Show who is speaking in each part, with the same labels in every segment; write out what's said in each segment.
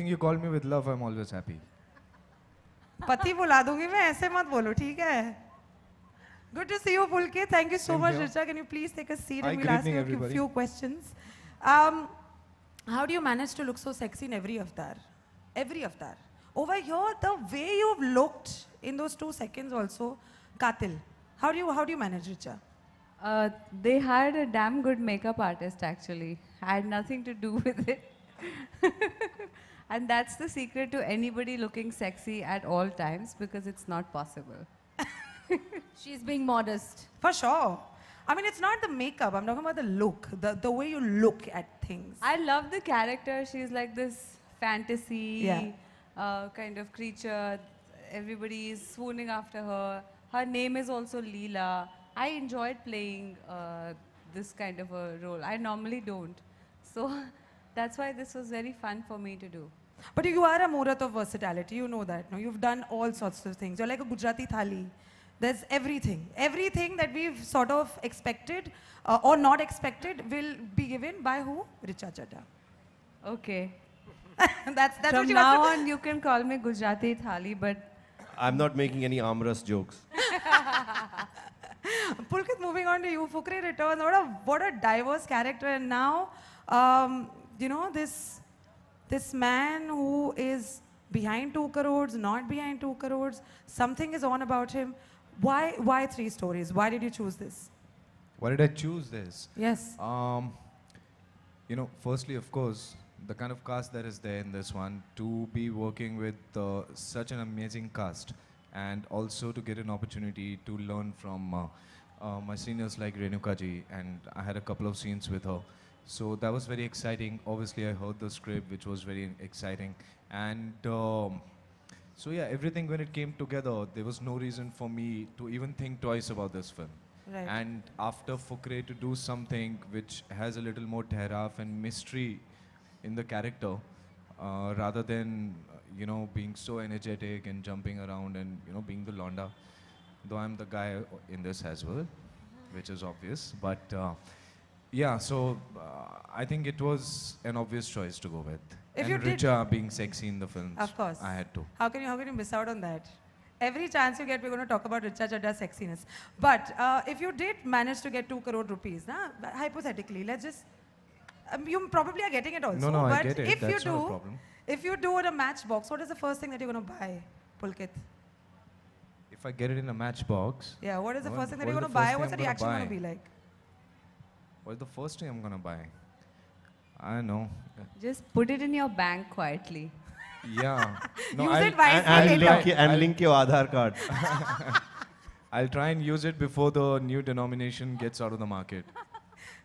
Speaker 1: Anything you call me with love, I'm always happy.
Speaker 2: पति बुला दूंगी मैं, ऐसे मत बोलो, ठीक है? Good to see you, Pulkit. Thank you so much, Richa. Can you please take a seat and we'll ask you a few questions. How do you manage to look so sexy in every avatar? Every avatar. Over here, the way you've looked in those 2 seconds also, Katil. How do you manage, Richa?
Speaker 3: They hired a damn good makeup artist actually. I had nothing to do with it. And that's the secret to anybody looking sexy at all times because it's not possible.
Speaker 4: She's being modest.
Speaker 2: For sure. I mean, it's not the makeup. I'm talking about the look, the way you look at things.
Speaker 3: I love the character. She's like this fantasy kind of creature. Everybody is swooning after her. Her name is also Leela. I enjoyed playing this kind of a role. I normally don't. So that's why this was very fun for me to do.
Speaker 2: But you are a Murat of versatility. You know that. No? You've done all sorts of things. You're like a Gujarati thali. There's everything. Everything that we've sort of expected or not expected will be given by who? Richa Chadha.
Speaker 3: Okay.
Speaker 2: That's
Speaker 3: From
Speaker 2: what you
Speaker 3: now on, you can call me Gujarati Thali, but
Speaker 5: I'm not making any armrest jokes.
Speaker 2: Pulkit, moving on to you. Fukre returns. What a diverse character. And now, you know, this man who is behind 2 crores, not behind 2 crores, something is on about him. Why 3 stories? Why did you choose this?
Speaker 1: Why did I choose this?
Speaker 2: Yes.
Speaker 1: You know, firstly, of course, the kind of cast that is there in this one, to be working with such an amazing cast, and also to get an opportunity to learn from my seniors like Renuka ji, and I had a couple of scenes with her. So that was very exciting. Obviously, I heard the script, which was very exciting. And so yeah, everything when it came together, there was no reason for me to even think twice about this film.
Speaker 2: Right.
Speaker 1: And after Fukre to do something which has a little more teraf and mystery in the character, rather than you know, being so energetic and jumping around and you know, being the Londa, though I'm the guy in this as well, which is obvious. But yeah, so I think it was an obvious choice to go with.
Speaker 2: If
Speaker 1: and Richa being sexy in the films,
Speaker 2: of course,
Speaker 1: I had to.
Speaker 2: How can you miss out on that? Every chance you get, we're going to talk about Richa Chadha's sexiness. But if you did manage to get 2 crore rupees, hypothetically, let's just, you probably are getting it also.
Speaker 1: No,
Speaker 2: but
Speaker 1: I get it.
Speaker 2: If
Speaker 1: That's
Speaker 2: you
Speaker 1: not
Speaker 2: do,
Speaker 1: a problem.
Speaker 2: If you do in a matchbox, what is the first thing that you're going to buy, Pulkit?
Speaker 1: If I get it in a matchbox.
Speaker 2: Yeah, what is the first thing that you're going to buy? What's the reaction going to be like?
Speaker 1: What's the first thing I'm going to buy? I don't know.
Speaker 3: just put it in your bank quietly.
Speaker 1: Yeah. No,
Speaker 2: Use it wisely
Speaker 5: and link your Aadhaar card.
Speaker 1: I'll try and use it before the new denomination gets out of the market.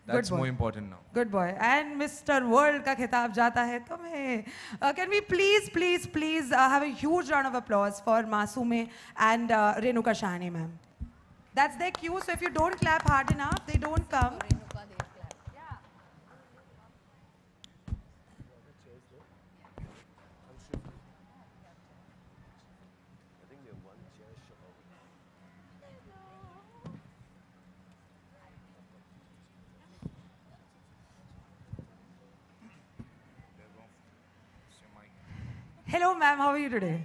Speaker 1: That's more important now.
Speaker 2: Good boy. And Mr. World ka khitab jata hai tumhe. Can we please have a huge round of applause for Masume and Renuka Shahani ma'am. That's their cue, so if you don't clap hard enough, they don't come. Hello ma'am, how are you today?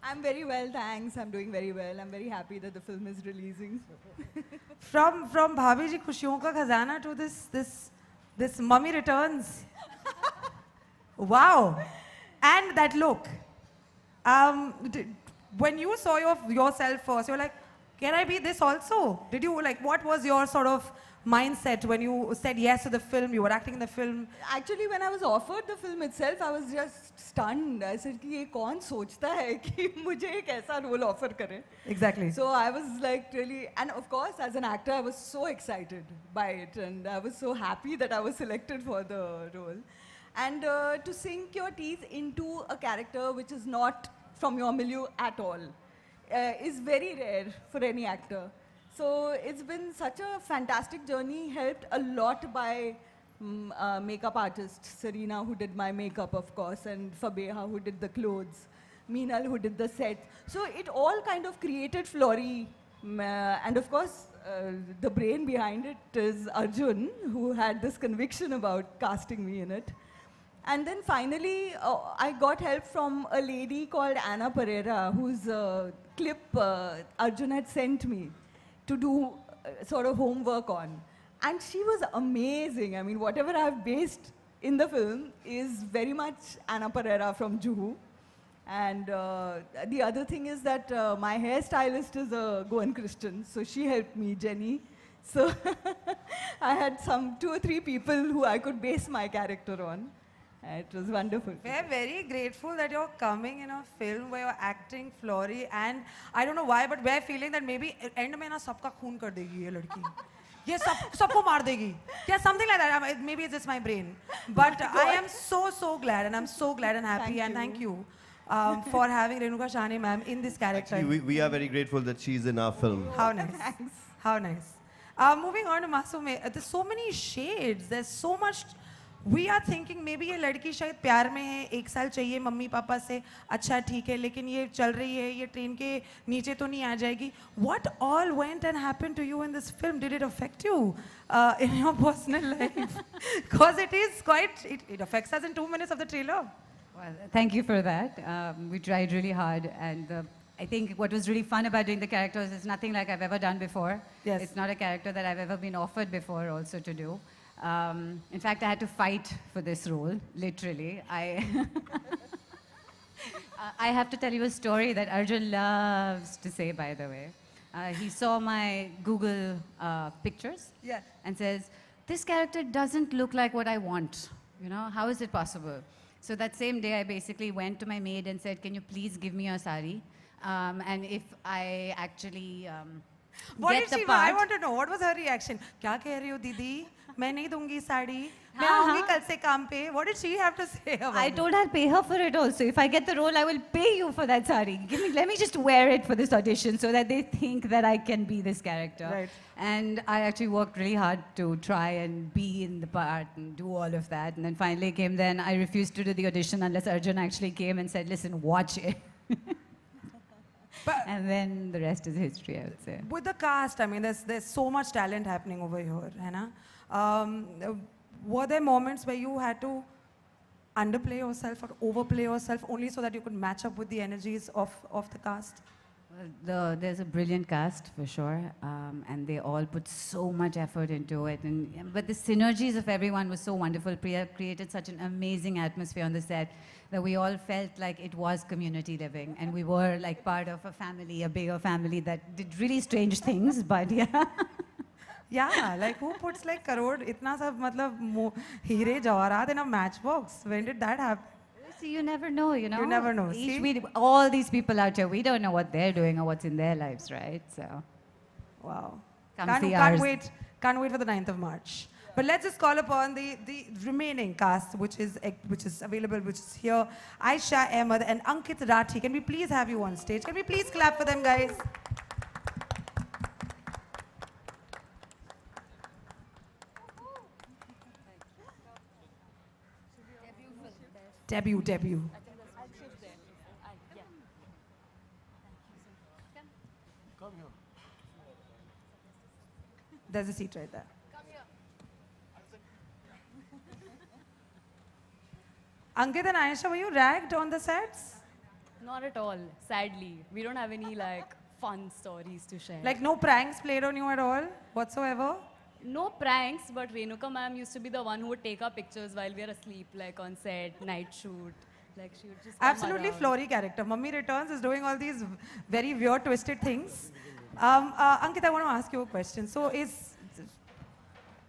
Speaker 6: I'm very well, thanks. I'm doing very well. I'm very happy that the film is releasing.
Speaker 2: From Bhabhi ji Khushiyon ka Khazana to this Mummy Returns. Wow. And that look. When you saw yourself first, you were like, can I be this also? Did you, like, what was your sort of mindset when you said yes to the film, you were acting in the film?
Speaker 6: Actually, when I was offered the film itself, I was just stunned. I said, कि ये कौन सोचता है कि मुझे एक ऐसा role offer करे?
Speaker 2: Exactly.
Speaker 6: So I was like really, and of course, as an actor, I was so excited by it, and I was so happy that I was selected for the role. And to sink your teeth into a character which is not from your milieu at all is very rare for any actor. So it's been such a fantastic journey, helped a lot by makeup artist Serena, who did my makeup, of course, and Fabeha, who did the clothes, Meenal, who did the set. So it all kind of created Flory, and of course, the brain behind it is Arjun, who had this conviction about casting me in it. And then finally, I got help from a lady called Anna Pereira, whose clip Arjun had sent me to do sort of homework on. And she was amazing. I mean, whatever I've based in the film is very much Anna Pereira from Juhu. And the other thing is that my hairstylist is a Goan Christian, so she helped me, Jenny. So I had 2 or 3 people who I could base my character on. It was wonderful.
Speaker 2: We're very grateful that you're coming in a film where you're acting Flory, and I don't know why, but we're feeling that maybe end में ना सबका खून कर देगी ये लड़की. ये सबको मार देगी. Yeah, something like that. Maybe it's just my brain. But I am so glad, and I'm so glad and happy, and thank you for having Renuka Shahane ma'am in this character.
Speaker 5: Actually, we are very grateful that she's in our film.
Speaker 2: How nice.
Speaker 6: Thanks.
Speaker 2: How nice. Moving on to Masume, there's so many shades. There's so much. We are thinking maybe ये लड़की शायद प्यार में है, 1 साल चाहिए mummy papa से, अच्छा ठीक है, लेकिन ये चल रही है, ये ट्रेन के नीचे तो नहीं आ जाएगी. What all went and happened to you in this film? Did it affect you in your personal life? Because it is quite, it affects us in 2 minutes of the trailer.
Speaker 7: Well, thank you for that. We tried really hard, and I think what was really fun about doing the characters is nothing like I've ever done before.
Speaker 2: Yes.
Speaker 7: It's not a character that I've ever been offered before also to do. In fact, I had to fight for this role, literally. I have to tell you a story that Arjun loves to say, by the way. He saw my Google pictures and says, this character doesn't look like what I want. You know, how is it possible? So that same day, I basically went to my maid and said, can you please give me a sari? And if I actually
Speaker 2: What
Speaker 7: get
Speaker 2: did she?
Speaker 7: the part...
Speaker 2: I want to know. What was her reaction? क्या कह रही हो दीदी? मैं नहीं दूंगी साड़ी. मैं आऊंगी कल से काम पे. What did she have to say about
Speaker 7: I
Speaker 2: it?
Speaker 7: told her pay her for it also. If I get the role, I will pay you for that sari. Let me just wear it for this audition so that they think that I can be this character.
Speaker 2: Right.
Speaker 7: And I actually worked really hard to try and be in the part and do all of that. And then finally came then. I refused to do the audition unless Arjun actually came and said, listen, watch it. And then the rest is history, I would say.
Speaker 2: With the cast, I mean, there's so much talent happening over here, Hannah. Were there moments where you had to underplay yourself or overplay yourself only so that you could match up with the energies of the cast?
Speaker 7: Well, there's a brilliant cast for sure, and they all put so much effort into it. But the synergies of everyone was so wonderful. Priya created such an amazing atmosphere on the set that we all felt like it was community living, and we were like part of a family, a bigger family that did really strange things. But yeah.
Speaker 2: Yeah, like who puts like crore, itna sab matlab heere jawarat in a matchbox? When did that happen?
Speaker 7: See, you never know, you know.
Speaker 2: You never know. See?
Speaker 7: All these people out here, we don't know what they're doing or what's in their lives, right? So.
Speaker 2: Wow.
Speaker 7: Come see ours.
Speaker 2: Can't wait for the 9th of March. But let's just call upon the remaining cast, which is available, which is here. Aisha Ahmed and Ankit Rathi. Can we please have you on stage? Can we please clap for them, guys? Debut. There's a seat right there. Ankit and Aisha, were you ragged on the sets?
Speaker 8: Not at all, sadly. We don't have any like fun stories to share.
Speaker 2: Like no pranks played on you at all, whatsoever?
Speaker 8: No pranks, but Renuka ma'am used to be the one who would take our pictures while we are asleep, like on set, night shoot. Like she would just come
Speaker 2: Absolutely
Speaker 8: around.
Speaker 2: Flory character. Mummy Returns is doing all these very weird, twisted things. Ankit, I want to ask you a question. So is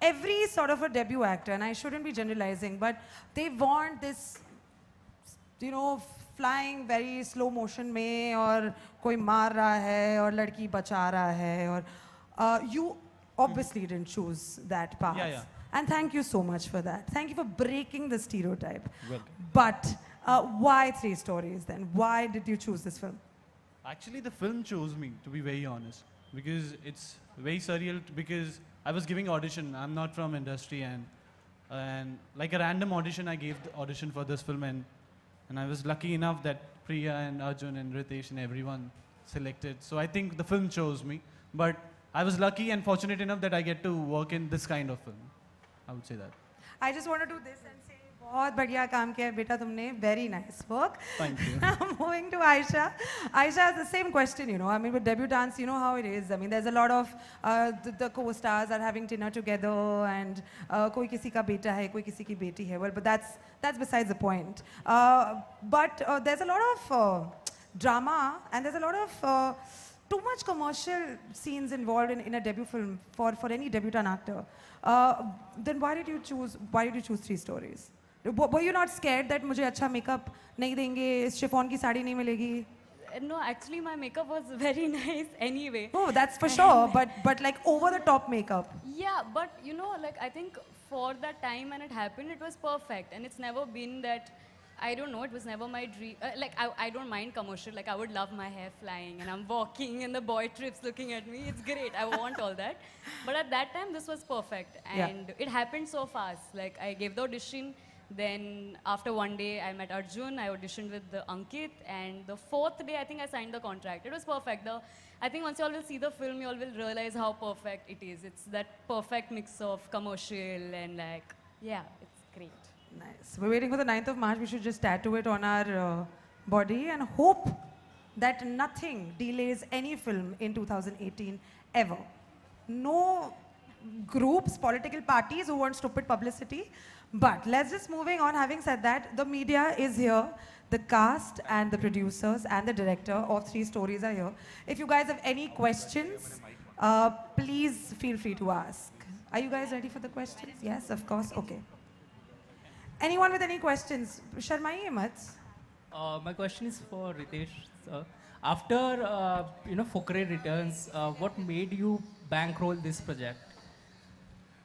Speaker 2: every sort of a debut actor, and I shouldn't be generalizing, but they want this, you know, flying very slow motion में और कोई मार रहा है और लड़की बचा रहा है और you obviously didn't choose that path.
Speaker 9: Yeah.
Speaker 2: And thank you so much for that. Thank you for breaking the stereotype.
Speaker 9: Welcome.
Speaker 2: But why 3 stories then? Why did you choose this film?
Speaker 9: Actually, the film chose me, to be very honest, because it's very surreal. Because I was giving audition. I'm not from industry, and like a random audition, I gave the audition for this film, and I was lucky enough that Priya and Arjun and Ritesh and everyone selected. So I think the film chose me, but I was lucky and fortunate enough that I get to work in this kind of film. I would say that.
Speaker 2: I just want to do this and say बहुत बढ़िया काम किया बेटा तुमने. Very nice work.
Speaker 10: Thank you.
Speaker 2: Now moving to Aisha. Aisha has the same question, you know. I mean, with debutants, you know how it is. I mean, there's a lot of the co-stars are having dinner together, and कोई किसी का बेटा है, कोई किसी की बेटी है. Well, but that's besides the point. But there's a lot of drama, and there's a lot of too much commercial scenes involved in a debut film for any debutant actor. Then why did you choose 3 stories? Were you not scared that मुझे अच्छा makeup नहीं देंगे, chiffon की साड़ी नहीं मिलेगी?
Speaker 8: No, actually my makeup was very nice anyway.
Speaker 2: Oh, that's for sure. But like over the top makeup.
Speaker 8: Yeah, but you know, like I think for that time when it happened, it was perfect, and it's never been that. I don't know, it was never my dream. Like, I don't mind commercial. Like, I would love my hair flying and I'm walking and the boy trips looking at me. It's great. I want all that. But at that time, this was perfect. And it happened so fast. Like, I gave the audition. Then, after one day, I met Arjun. I auditioned with Ankit. And the 4th day, I think I signed the contract. It was perfect. I think once you all will see the film, you all will realize how perfect it is. It's that perfect mix of commercial and like, yeah, it's great.
Speaker 2: Nice. We're waiting for the 9th of March. We should just tattoo it on our body and hope that nothing delays any film in 2018 ever. No groups, political parties who want stupid publicity. But let's just moving on. Having said that, the media is here. The cast and the producers and the director of 3 stories are here. If you guys have any questions, please feel free to ask. Are you guys ready for the questions? Yes, of course. Okay. Anyone with any questions? Sharmaiye mat.
Speaker 10: My question is for Ritesh, sir. After Fukrey returns, what made you bankroll this project?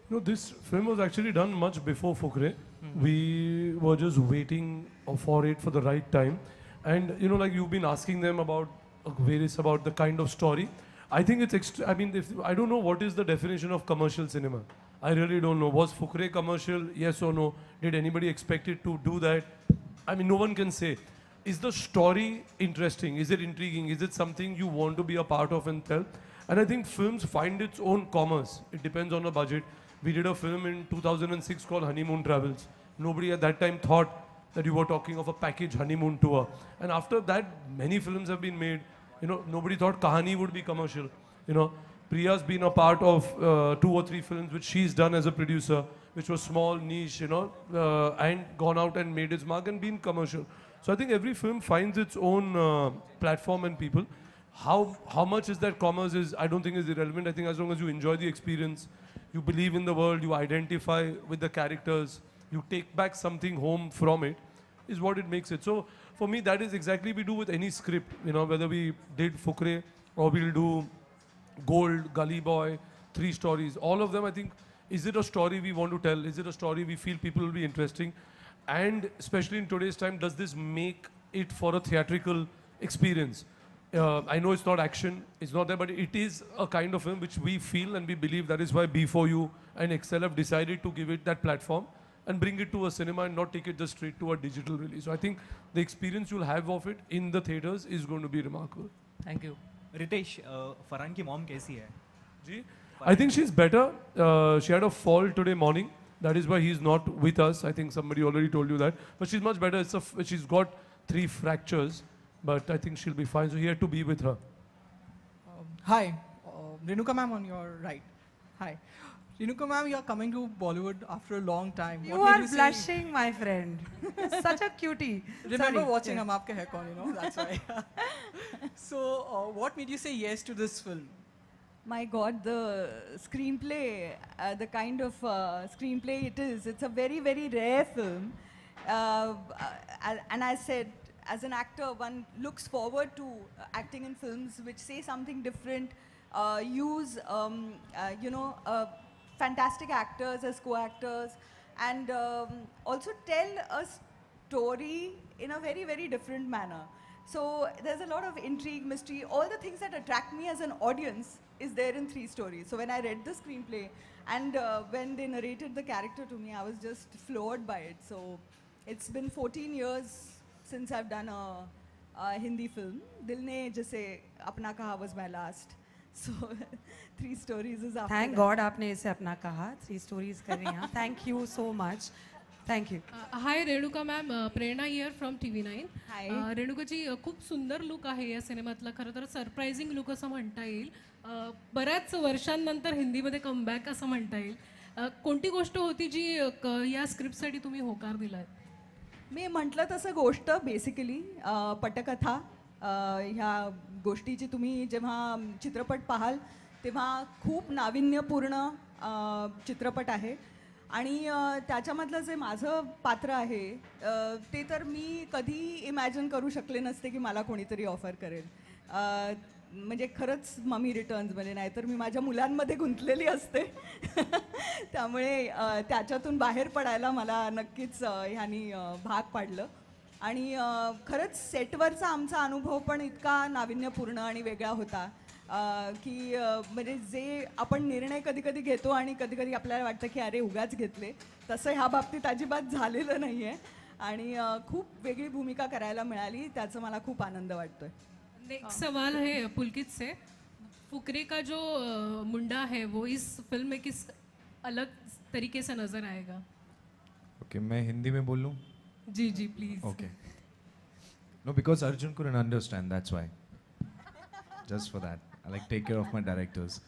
Speaker 11: No, this film was actually done much before Fukrey. We were just waiting for it for the right time, and like you've been asking them about about the kind of story. I think it's I don't know what is the definition of commercial cinema. I really don't know. Was Fukrey commercial? Yes or no? Did anybody expect it to do that? I mean, no one can say. Is the story interesting? Is it intriguing? Is it something you want to be a part of and tell? And I think films find its own commerce. It depends on the budget. We did a film in 2006 called Honeymoon Travels. Nobody at that time thought that you were talking of a package honeymoon tour. And after that, many films have been made. Nobody thought Kahani would be commercial. Priya's been a part of 2 or 3 films which she's done as a producer, which was small, niche, and gone out and made its mark and been commercial. So I think every film finds its own platform and people. How much is that commerce I don't think is irrelevant. I think as long as you enjoy the experience, you believe in the world, you identify with the characters, you take back something home from it, is what it makes it. So for me, that is exactly we do with any script, whether we did Fukrey or we'll do Gold, Gully Boy, 3 stories. All of them, I think, is it a story we want to tell? Is it a story we feel people will be interesting? And especially in today's time, does this make it for a theatrical experience? I know it's not action, it's not there, but it is a kind of film which we feel and we believe that is why B4U and Excel have decided to give it that platform and bring it to a cinema and not take it just straight to a digital release. So I think the experience you'll have of it in the theaters is going to be remarkable.
Speaker 10: Thank you.
Speaker 12: Ritesh, Farhan की mom कैसी है?
Speaker 11: जी, I think she's better. She had a fall today morning. That is why he's not with us. I think somebody already told you that. But she's much better. She's got 3 fractures, but I think she'll be fine. So he had to be with her.
Speaker 13: Hi, Renuka ma'am on your right. Hi. Renuka ma'am, you're coming to Bollywood after a long time.
Speaker 2: You are blushing, my friend. Such a cutie.
Speaker 13: Remember watching Hum Aapke Hai Kaun, that's why. So, what made you say yes to this film?
Speaker 6: My God, the screenplay, the kind of screenplay it is, it's a very, very rare film. And I said, as an actor, one looks forward to acting in films which say something different, use, fantastic actors as co-actors, and also tell a story in a very, very different manner. So there's a lot of intrigue, mystery, all the things that attract me as an audience is there in 3 stories. So when I read the screenplay and when they narrated the character to me, I was just floored by it. So it's been 14 years since I've done a Hindi film. Dil Ne Jaise Apna Kaha was my last. So 3 stories is after
Speaker 2: Thank
Speaker 6: that.
Speaker 2: God आपने इसे अपना कहा. 3 stories कर रही हैं. Thank you so much. Thank you.
Speaker 14: Hi Renuka ma'am, Prerna here from TV9.
Speaker 6: Hi.
Speaker 14: Renukaji खूप सुंदर look आहे या सिनेमातला, खरं तर सरप्रायझिंग लुक असं म्हणता येईल. बऱ्याच वर्षांनंतर हिंदीमध्ये कमबॅक असं म्हणता येईल. कोणती गोष्ट होती जी या स्क्रिप्टसाठी तुम्ही होकार दिलाय?
Speaker 6: मी म्हटलं तसं गोष्ट बेसिकली पटकथा ह्या गोष्टीची तुम्ही जेव्हा चित्रपट पाहाल तेव्हा खूप नाविन्यपूर्ण चित्रपट आहे आणि त्याच्यामधलं जे माझं पात्र आहे ते तर मी कधी इमॅजिन करू शकले नसते की मला कोणीतरी ऑफर करेल. म्हणजे खरंच मम्मी रिटर्न्समध्ये, नाहीतर मी माझ्या मुलांमध्ये गुंतलेली असते. त्यामुळे त्याच्यातून बाहेर पडायला मला नक्कीच ह्यांनी भाग पाडलं. आणि खरंच सेटवरचा आमचा अनुभव पण इतका नाविन्यपूर्ण आणि वेगळा होता की म्हणजे जे आपण निर्णय कधी कधी घेतो आणि कधी कधी आपल्याला वाटतं की अरे उगाच घेतले, तसं ह्या बाबतीत अजिबात झालेलं नाही आहे. आणि खूप वेगळी भूमिका करायला मिळाली, त्याचा मला खूप आनंद वाटतोय.
Speaker 14: नेक्स्ट सवाल है पुलकित से. फुकरे का जो मुंडा है वो इस फिल्म में किस अलग तरीके से नजर आएगा?
Speaker 1: Okay, मैं हिंदी में बोल लूँ?
Speaker 14: जी जी please.
Speaker 1: Okay. No, because Arjun couldn't understand, that's why. Just for that. I like take care of my directors.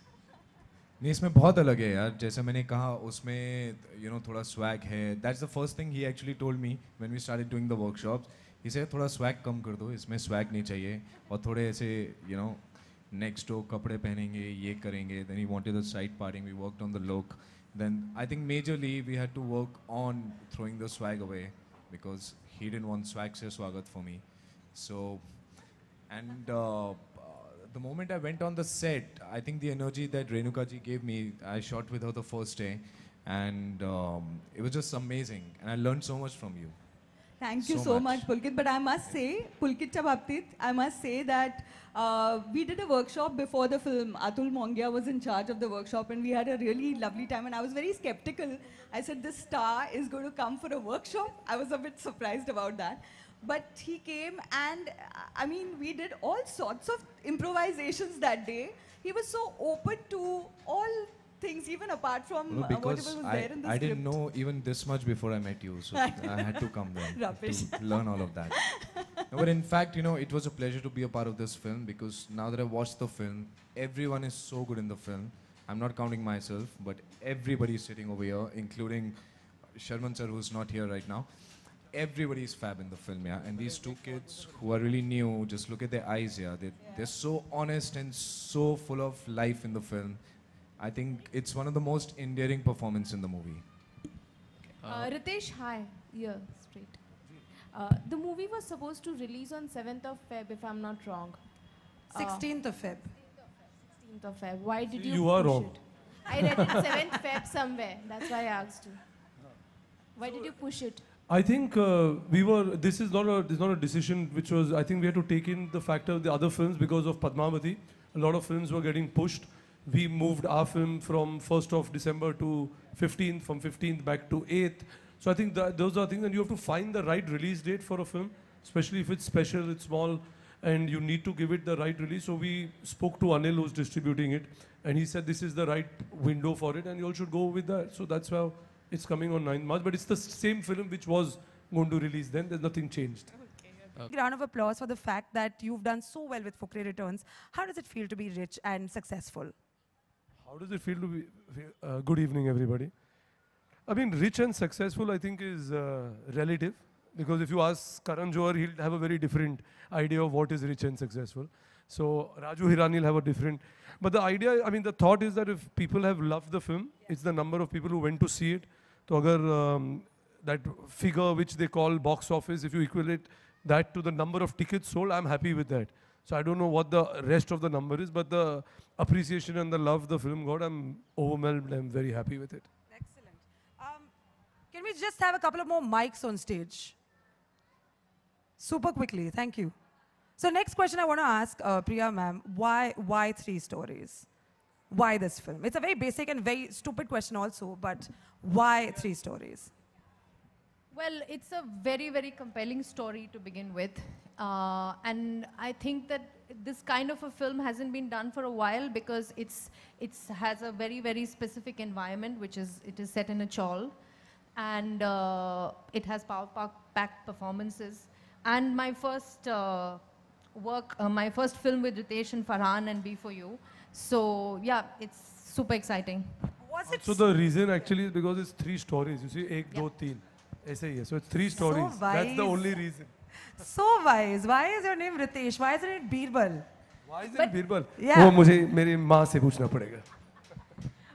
Speaker 1: नहीं, इसमें बहुत अलग है यार. जैसे मैंने कहा उसमें थोड़ा swag है. That's the first thing he actually told me when we started doing the workshops. He said थोड़ा swag कम कर दो, इसमें swag नहीं चाहिए. और थोड़े ऐसे next door कपड़े पहनेंगे, ये करेंगे. Then he wanted the side parting. We worked on the look. Then I think majorly we had to work on throwing the swag away because he didn't want swag se swagat for me. So, and the moment I went on the set, I think the energy that Renuka ji gave me, I shot with her the first day, and it was just amazing, and I learned so much from you.
Speaker 6: Thank you so much, Pulkit. But I must say, Pulkitcha Baptit, I must say that we did a workshop before the film. Atul Mongia was in charge of the workshop, and we had a really lovely time. And I was very skeptical. I said, this star is going to come for a workshop. I was a bit surprised about that. But he came, and I mean, we did all sorts of improvisations that day. He was so open to all things, even apart from whatever was there in the script.
Speaker 1: I didn't know even this much before I met you, so I had to come there to learn all of that. No, but in fact, it was a pleasure to be a part of this film because now that I've watched the film, everyone is so good in the film. I'm not counting myself, but everybody is sitting over here, including Sharman sir, who's not here right now. Everybody is fab in the film, yeah. And these two kids who are really new, just look at their eyes, yeah. They're so honest and so full of life in the film. I think it's one of the most endearing performances in the movie.
Speaker 4: Ritesh, hi. Yeah, straight. The movie was supposed to release on 7th of Feb, if I'm not wrong.
Speaker 2: 16th of Feb.
Speaker 4: 16th of Feb. Why did you
Speaker 11: You are
Speaker 4: push
Speaker 11: wrong.
Speaker 4: it? I read it 7th Feb somewhere. That's why I asked you. Why did you push it?
Speaker 11: I think this is not a decision which was, I think we had to take in the factor of the other films because of Padmavati. A lot of films were getting pushed. We moved our film from 1st of December to 15th, from 15th back to 8th. So I think that those are things, and you have to find the right release date for a film, especially if it's special, it's small, and you need to give it the right release. So we spoke to Anil, who's distributing it, and he said this is the right window for it, and you all should go with that. So that's how it's coming on 9th March, but it's the same film which was going to release then. There's nothing changed.
Speaker 2: Round of applause for the fact that you've done so well with Fukre Returns. How does it feel to be rich and successful?
Speaker 11: How does it feel to be... good evening, everybody. I mean, rich and successful, I think, is relative. Because if you ask Karan Johar, he'll have a very different idea of what is rich and successful. So Raju Hirani will have a different... But the idea, I mean, the thought is that if people have loved the film, it's the number of people who went to see it. So agar, that figure which they call box office, if you equate that to the number of tickets sold, I'm happy with that. So I don't know what the rest of the number is, but the appreciation and the love the film got, I'm overwhelmed. I'm very happy with it.
Speaker 2: Excellent. Can we just have a couple of more mics on stage? Super quickly, thank you. So next question I want to ask Priya ma'am, why 3 stories? Why this film? It's a very basic and very stupid question also, but why 3 stories?
Speaker 4: Well, it's a very, very compelling story to begin with. And I think that this kind of a film hasn't been done for a while because it has a very, very specific environment, which is, it is set in a chawl. and it has packed performances. And my first my first film with Ritesh and Farhan and Be For You. So yeah, it's super exciting.
Speaker 11: So the reason actually is because it's 3 stories. You see, ek, do, teen. ऐसे ही है. So it's 3 stories. That's the only reason.
Speaker 2: So wise. Why is your name Ritesh? Why isn't it Birbal?
Speaker 11: Why is it Birbal?
Speaker 2: Yeah.
Speaker 11: वो मुझे मेरी माँ से पूछना पड़ेगा.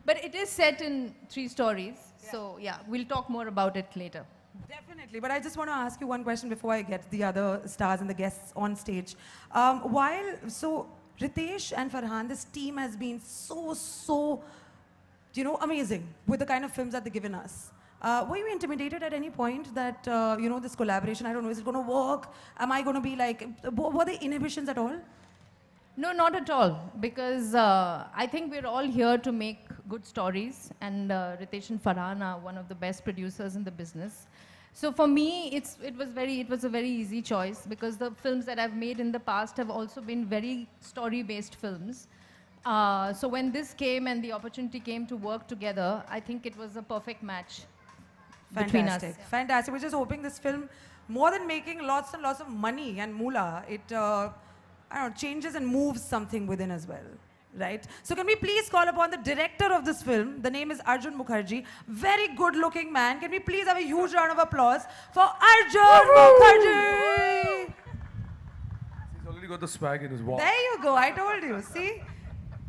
Speaker 4: But it is set in 3 stories. So yeah, we'll talk more about it later.
Speaker 2: Definitely, but I just want to ask you one question before I get the other stars and the guests on stage. So Ritesh and Farhan, this team has been so, you know, amazing with the kind of films that they've given us. Were you intimidated at any point that, you know, this collaboration, I don't know, is it going to work? Am I going to be like, were there inhibitions at all?
Speaker 4: No, not at all, because I think we're all here to make good stories, and Ritesh and Farhan are one of the best producers in the business. So for me, it was a very easy choice, because the films that I've made in the past have also been very story-based films. So when this came and the opportunity came to work together, I think it was a perfect match between us.
Speaker 2: Fantastic. We're just hoping this film, more than making lots and lots of money and moolah, it I don't know, changes and moves something within as well, right? So can we please call upon the director of this film? The name is Arjun Mukherjee. Very good-looking man. Can we please have a huge round of applause for Arjun Mukherjee?
Speaker 11: He's already got the swag in his walk.
Speaker 2: There you go. I told you. See?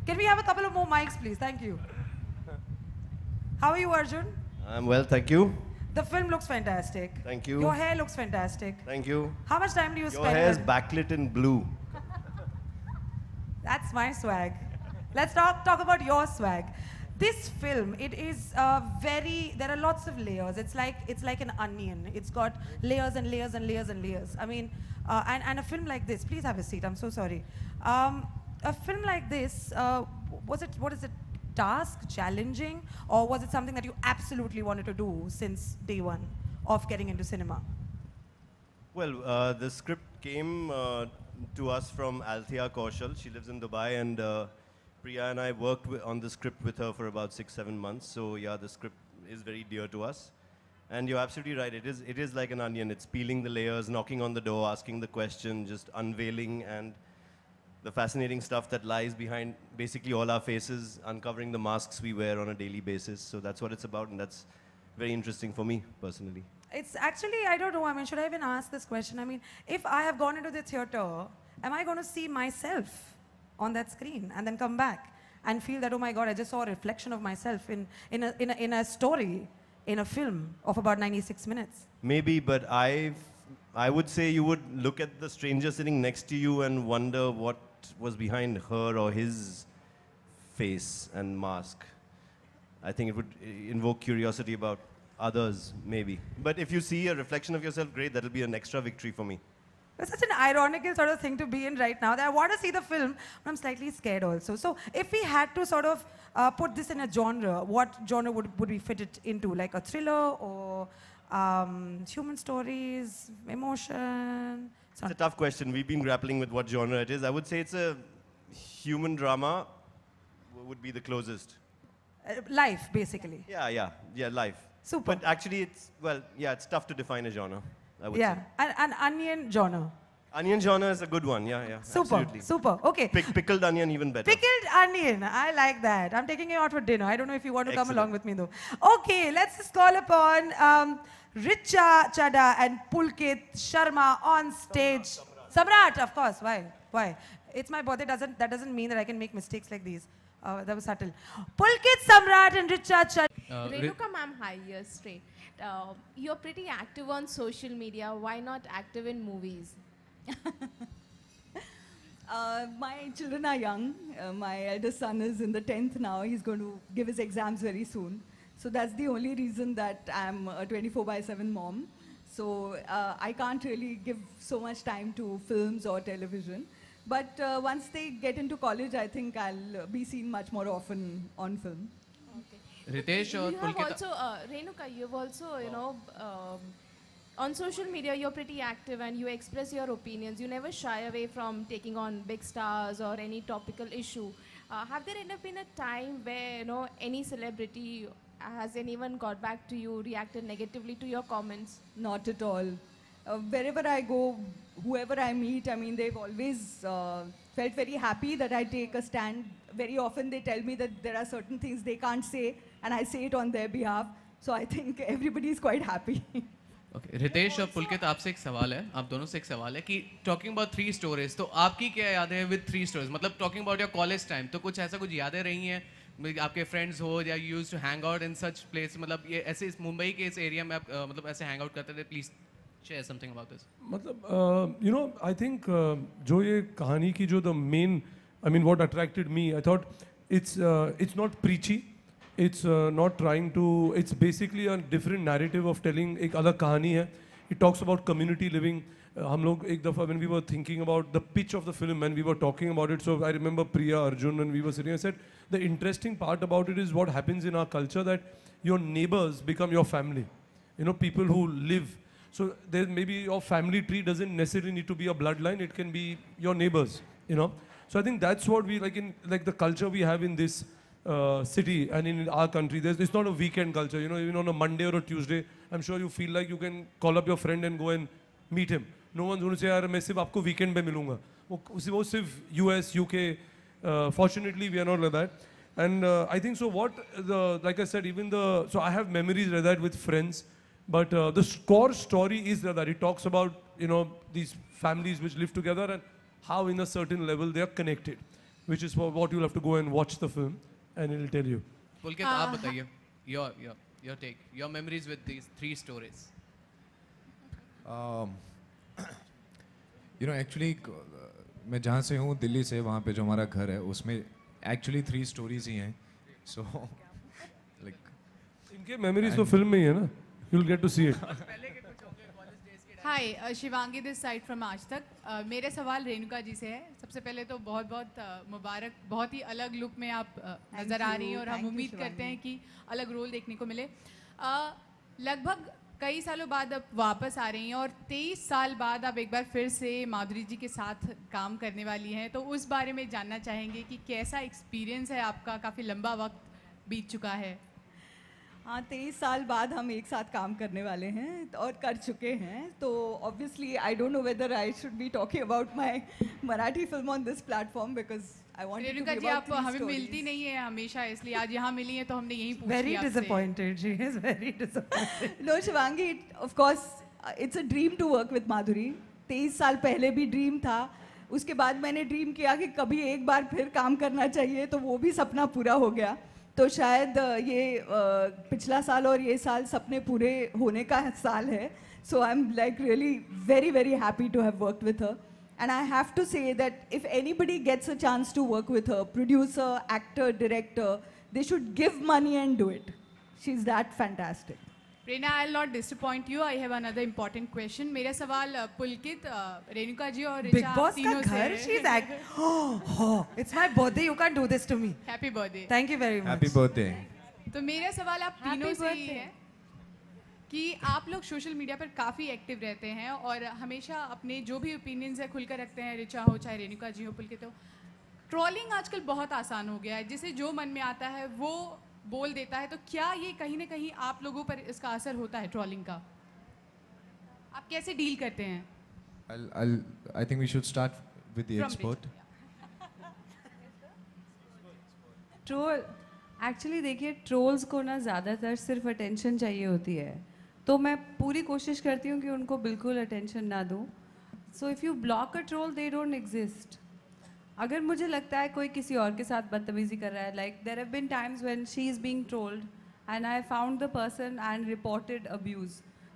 Speaker 2: Can we have a couple of more mics, please? Thank you. How are you, Arjun?
Speaker 5: I'm well, thank you.
Speaker 2: The film looks fantastic.
Speaker 5: Thank you.
Speaker 2: Your hair looks fantastic.
Speaker 5: Thank you.
Speaker 2: How much time do you spend?
Speaker 5: Your hair is backlit in blue.
Speaker 2: That's my swag. Let's talk about your swag. This film, it is there are lots of layers. It's like an onion. It's got layers and layers and layers and layers. I mean, and a film like this, please have a seat, I'm so sorry. A film like this, what is it, task, challenging, or was it something that you absolutely wanted to do since day one of getting into cinema?
Speaker 5: Well, the script came to us from Althea Kaushal. She lives in Dubai, and Priya and I worked on the script with her for about 6-7 months. So yeah, the script is very dear to us. And you're absolutely right. It is like an onion. It's peeling the layers, knocking on the door, asking the question, just unveiling and the fascinating stuff that lies behind basically all our faces, uncovering the masks we wear on a daily basis. So that's what it's about, and that's very interesting for me personally.
Speaker 2: It's actually, I don't know, I mean, should I even ask this question? I mean, if I have gone into the theater, am I going to see myself on that screen and then come back and feel that, oh my God, I just saw a reflection of myself in a story, in a film of about 96 minutes?
Speaker 5: Maybe, but I would say you would look at the stranger sitting next to you and wonder what was behind her or his face and mask. I think it would invoke curiosity about others, maybe. But if you see a reflection of yourself, great, that'll be an extra victory for me.
Speaker 2: It's such an ironical sort of thing to be in right now that I want to see the film, but I'm slightly scared also. So if we had to sort of put this in a genre, what genre would we fit it into? Like a thriller or human stories, emotion?
Speaker 5: It's a tough question. We've been grappling with what genre it is. I would say it's a human drama would be the closest.
Speaker 2: Life, basically.
Speaker 5: Yeah, life.
Speaker 2: Super.
Speaker 5: But actually, it's tough to define a genre, I would say.
Speaker 2: An onion genre.
Speaker 5: Onion genre is a good one, yeah. Absolutely.
Speaker 2: Super, okay.
Speaker 5: Pickled onion, even better.
Speaker 2: Pickled onion, I like that. I'm taking you out for dinner. I don't know if you want to come along with me though. Okay, let's just call upon Richa Chadha and Pulkit Sharma on stage. Samrat, of course. Why? It's my birthday. That doesn't mean that I can make mistakes like these. That was subtle. Pulkit Samrat and Richa Chadha.
Speaker 15: Renuka ma'am, hi, you're straight. You're pretty active on social media. Why not active in movies?
Speaker 6: My children are young. My eldest son is in the 10th now. He's going to give his exams very soon. So that's the only reason that I'm a 24/7 mom. So I can't really give so much time to films or television. But once they get into college, I think I'll be seen much more often on film.
Speaker 16: Ritesh or Pulkit?
Speaker 15: Renuka, you've also, on social media, you're pretty active and you express your opinions. You never shy away from taking on big stars or any topical issue. Have there ever been a time where, any celebrity has anyone got back to you, reacted negatively to your comments?
Speaker 6: Not at all. Wherever I go, whoever I meet, I mean, they've always felt very happy that I take a stand. Very often they tell me that there are certain things they can't say, and I say it on their behalf. So I think everybody is quite happy.
Speaker 16: Okay. Ritesh और पुलकित, आपसे एक सवाल है, आप दोनों से एक सवाल है कि टॉकिंग अबाउट 3 स्टोरीज, तो आपकी क्या यादें हैं विद 3 स्टोरीज? मतलब talking about your college time, तो कुछ ऐसा कुछ यादें रही हैं आपके फ्रेंड्स हो या you used to hang out in such place, मतलब ये ऐसे इस मुंबई के इस एरिया में आप मतलब ऐसे हैंग आउट करते थे? Please share something about this.
Speaker 11: मतलब यू नो आई थिंक जो ये कहानी की जो the main, I mean what attracted me, I thought it's not preachy, it's not trying to, it's basically a different narrative of telling एक अलग कहानी है. It talks about community living. हम लोग एक दफ़ा when we were thinking about the pitch of the film, when we were talking about it, so I remember Priya, Arjun, and we were sitting, I said the interesting part about it is what happens in our culture, that your neighbors become your family, you know, people who live. So there maybe your family tree doesn't necessarily need to be a bloodline, it can be your neighbors, you know. So I think that's what we like in like the culture we have in this city and in our country. It's not a weekend culture, you know. Even on a Monday or a Tuesday, I'm sure you feel like you can call up your friend and go and meet him. No one's going to say, "यार मैं सिर्फ आपको weekend पे मिलूँगा." वो सिर्फ US, UK. Fortunately, we are not like that. And I think so. Like I said, so I have memories like that with friends. But the core story is that it talks about, you know, these families which live together and how in a certain level they are connected, which is what you'll have to go and watch the film and it'll tell you.
Speaker 16: Pulkit, आप बताइए your take, your memories with these 3 stories.
Speaker 1: You know, actually मैं जहाँ से हूँ दिल्ली से, वहाँ पे जो हमारा घर है उसमें actually 3 stories ही हैं. So like
Speaker 11: इनके memories तो फिल्म में ही है ना, you'll get to see it.
Speaker 17: Hi, Shivangi this side from आज तक. मेरे सवाल रेणुका जी से है. सबसे पहले तो बहुत बहुत मुबारक, बहुत ही अलग लुक में आप नज़र आ रही हैं और हम उम्मीद करते हैं कि अलग रोल देखने को मिले. लगभग कई सालों बाद अब वापस आ रही हैं और 23 साल बाद आप एक बार फिर से माधुरी जी के साथ काम करने वाली हैं, तो उस बारे में जानना चाहेंगे कि कैसा एक्सपीरियंस है आपका? काफ़ी लंबा वक्त बीत चुका है.
Speaker 6: हाँ, 23 साल बाद हम एक साथ काम करने वाले हैं और कर चुके हैं. तो obviously I don't know whether I should be talking about my Marathi film on this platform because I want to
Speaker 17: Renuka ji, आप हमें मिलती नहीं है हमेशा, इसलिए आज यहाँ मिली हैं तो हमने यही पूछा.
Speaker 2: Very disappointed. She is very disappointed.
Speaker 6: No, Shivangi, of course, it's a dream to work with Madhuri. 23 साल पहले भी ड्रीम था. उसके बाद मैंने ड्रीम किया कि कभी एक बार फिर काम करना चाहिए, तो वो भी सपना पूरा हो गया. तो शायद ये पिछला साल और ये साल सपने पूरे होने का साल है. So I am like really very very happy to have worked with her. And I have to say that if anybody gets a chance to work with her, producer, actor, director, they should give money and do it. She's that fantastic.
Speaker 17: Reena, I'll not disappoint you. I have another important question. मेरा सवाल पुलकित, रेणुका जी और
Speaker 2: Big Boss का घर, she's like, oh, it's my birthday. You can't do this to me.
Speaker 17: Happy birthday.
Speaker 2: Thank you very much.
Speaker 1: Happy birthday.
Speaker 17: तो मेरा सवाल आप तीनों से ही है कि आप लोग सोशल मीडिया पर काफ़ी एक्टिव रहते हैं और हमेशा अपने जो भी ओपिनियंस है खुलकर रखते हैं, रिचा हो चाहे रेणुका जी हो, पुलकित हो. ट्रोलिंग आजकल बहुत आसान हो गया है, जिसे जो मन में आता है वो बोल देता है. तो क्या ये कहीं ना कहीं आप लोगों पर इसका असर होता है ट्रोलिंग का? आप कैसे डील करते हैं?
Speaker 1: I think we should start with the expert.
Speaker 3: Actually देखिए, ट्रोल्स को ना ज़्यादातर सिर्फ अटेंशन चाहिए होती है, तो मैं पूरी कोशिश करती हूँ कि उनको बिल्कुल अटेंशन ना दूँ. So if you block a troll, they don't exist. अगर मुझे लगता है कोई किसी और के साथ बदतमीजी कर रहा है, like there have been times when she is being trolled and I found the person and reported abuse.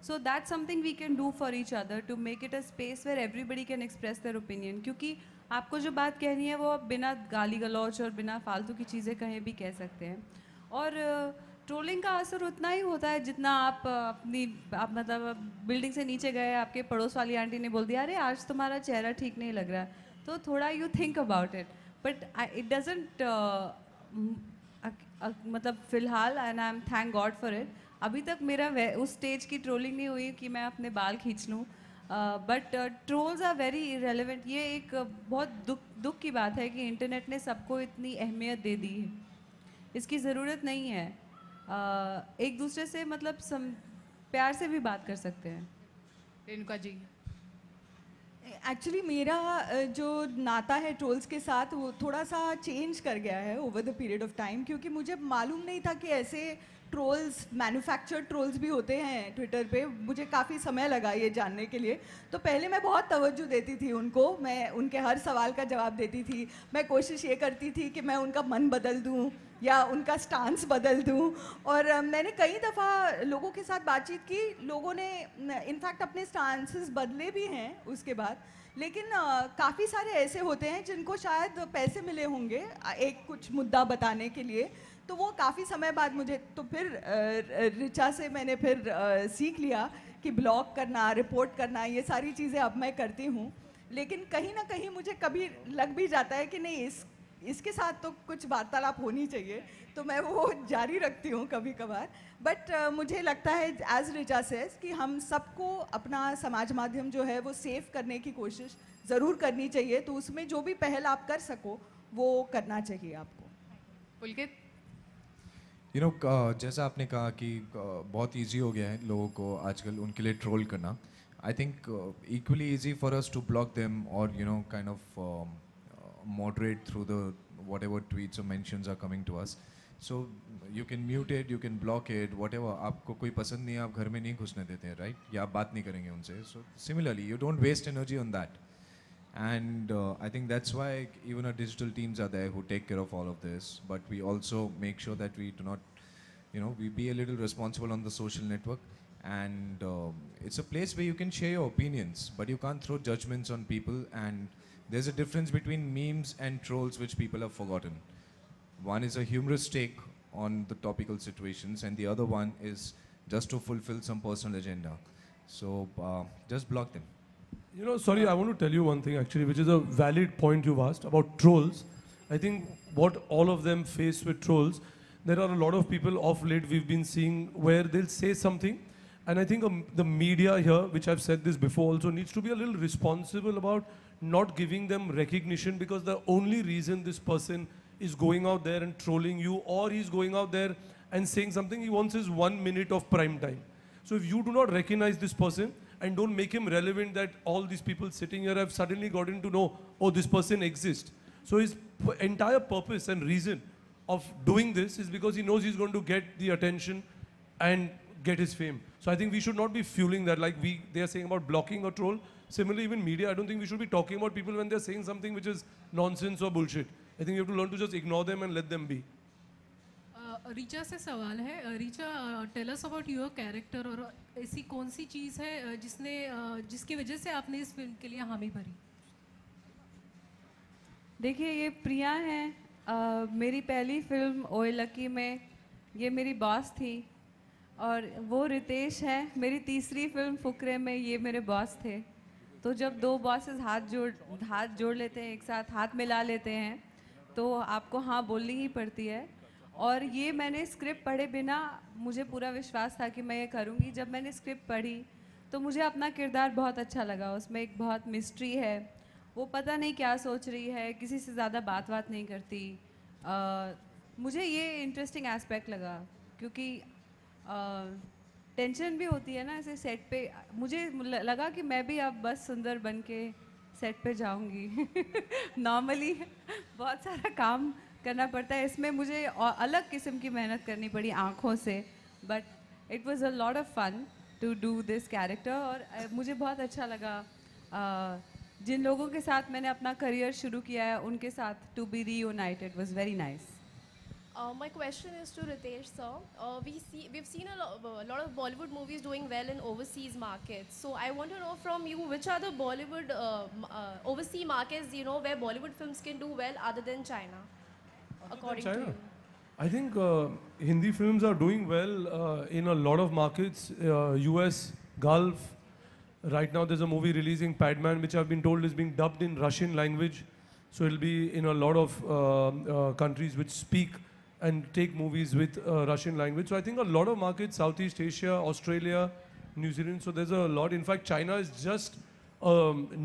Speaker 3: So that's something we can do for each other to make it a space where everybody can express their opinion. क्योंकि आपको जो बात कहनी है वो आप बिना गाली गलौच और बिना फालतू की चीज़ें कहीं भी कह सकते हैं. और ट्रोलिंग का असर उतना ही होता है जितना आप मतलब बिल्डिंग से नीचे गए, आपके पड़ोस वाली आंटी ने बोल दिया, अरे आज तुम्हारा चेहरा ठीक नहीं लग रहा है, तो थोड़ा you think about it. But it doesn't मतलब फ़िलहाल, and I am thank God for it, अभी तक मेरा उस स्टेज की ट्रोलिंग नहीं हुई कि मैं अपने बाल खींच लूँ. But trolls are very irrelevant. ये एक बहुत दुख की बात है कि इंटरनेट ने सबको इतनी अहमियत दे दी है. इसकी ज़रूरत नहीं है. एक दूसरे से मतलब प्यार से भी बात कर सकते हैं।
Speaker 17: रेणुका जी,
Speaker 6: एक्चुअली मेरा जो नाता है ट्रोल्स के साथ वो थोड़ा सा चेंज कर गया है over the period of time, क्योंकि मुझे मालूम नहीं था कि ऐसे ट्रोल्स, मैन्युफैक्चर्ड ट्रोल्स भी होते हैं ट्विटर पे। मुझे काफ़ी समय लगा ये जानने के लिए। तो पहले मैं बहुत तवज्जो देती थी उनको, मैं उनके हर सवाल का जवाब देती थी। मैं कोशिश ये करती थी कि मैं उनका मन बदल दूँ या उनका स्टांस बदल दूँ। और मैंने कई दफ़ा लोगों के साथ बातचीत की, लोगों ने इनफैक्ट अपने स्टांसेस बदले भी हैं उसके बाद। लेकिन काफ़ी सारे ऐसे होते हैं जिनको शायद पैसे मिले होंगे एक कुछ मुद्दा बताने के लिए, तो वो काफ़ी समय बाद मुझे तो फिर ऋचा से मैंने फिर सीख लिया कि ब्लॉक करना, रिपोर्ट करना, ये सारी चीज़ें अब मैं करती हूँ। लेकिन कहीं ना कहीं मुझे कभी लग भी जाता है कि नहीं, इसके साथ तो कुछ वार्तालाप होनी चाहिए, तो मैं वो जारी रखती हूँ कभी कभार। बट मुझे लगता है एज ऋचा सेज कि हम सबको अपना समाज माध्यम जो है वो सेव करने की कोशिश ज़रूर करनी चाहिए, तो उसमें जो भी पहल आप कर सको वो करना चाहिए आपको।
Speaker 17: पुलकित,
Speaker 1: जैसा आपने कहा कि बहुत इजी हो गया है लोगों को आजकल उनके लिए ट्रोल करना। I think equally easy for us to block them और kind of moderate through the whatever tweets or mentions are coming to us. So you can mute it, you can block it, whatever. आपको कोई पसंद नहीं है, आप घर में नहीं घुसने देते हैं, right? या आप बात नहीं करेंगे उनसे. So similarly, you don't waste energy on that. And I think that's why even our digital teams are there who take care of all of this. But we also make sure that we do not, we be a little responsible on the social network. And it's a place where you can share your opinions, but you can't throw judgments on people. And there's a difference between memes and trolls which people have forgotten. One is a humorous take on the topical situations, and the other one is just to fulfill some personal agenda. So just block them.
Speaker 11: Sorry, I want to tell you one thing actually, which is a valid point you've asked about trolls. I think what all of them face with trolls, there are a lot of people of late we've been seeing where they'll say something, and I think the media here, which I've said this before also, needs to be a little responsible about not giving them recognition, because the only reason this person is going out there and trolling you, or he's going out there and saying something he wants, is 1 minute of prime time. So if you do not recognize this person and don't make him relevant, that all these people sitting here have suddenly gotten to know, oh, this person exists. So his entire purpose and reason of doing this is because he knows he's going to get the attention and get his fame. So I think we should not be fueling that, like they are saying about blocking a troll. Similarly, even media, I don't think we should be talking about people when they're saying something which is nonsense or bullshit. I think you have to learn to just ignore them and let them be.
Speaker 14: Richa से सवाल है। Richa, tell us about your character, और ऐसी कौन सी चीज़ है जिसकी वजह से आपने इस फिल्म के लिए हामी भरी?
Speaker 3: देखिए, ये प्रिया हैं। मेरी पहली फिल्म ओए लकी में ये मेरी बॉस थी, और वो रितेश है, मेरी तीसरी फिल्म फुकरे में ये मेरे बॉस थे। तो जब दो बॉसेस हाथ जोड़ लेते हैं, एक साथ हाथ मिला लेते हैं, तो आपको हाँ बोलनी ही पड़ती है। और ये मैंने स्क्रिप्ट पढ़े बिना, मुझे पूरा विश्वास था कि मैं ये करूँगी। जब मैंने स्क्रिप्ट पढ़ी तो मुझे अपना किरदार बहुत अच्छा लगा। उसमें एक बहुत मिस्ट्री है, वो पता नहीं क्या सोच रही है, किसी से ज़्यादा बात नहीं करती। मुझे ये इंटरेस्टिंग एस्पेक्ट लगा, क्योंकि टेंशन भी होती है ना ऐसे सेट पे। मुझे लगा कि मैं भी अब बस सुंदर बन के सेट पे जाऊंगी। नॉर्मली बहुत सारा काम करना पड़ता है, इसमें मुझे अलग किस्म की मेहनत करनी पड़ी आँखों से। But it was a lot of fun to do this character, और मुझे बहुत अच्छा लगा जिन लोगों के साथ मैंने अपना करियर शुरू किया है उनके साथ to be reunited was very nice.
Speaker 15: My question is to Ritesh sir. We've seen a lot of Bollywood movies doing well in overseas markets. So I want to know from you, which are the Bollywood overseas markets where Bollywood films can do well other than China, according to you?
Speaker 11: I think Hindi films are doing well in a lot of markets, US, Gulf. Right now there's a movie releasing, Padman, which I've been told is being dubbed in Russian language. So it'll be in a lot of countries which speak and take movies with Russian language. So I think a lot of markets, Southeast Asia, Australia, New Zealand, so there's a lot. In fact, China is just a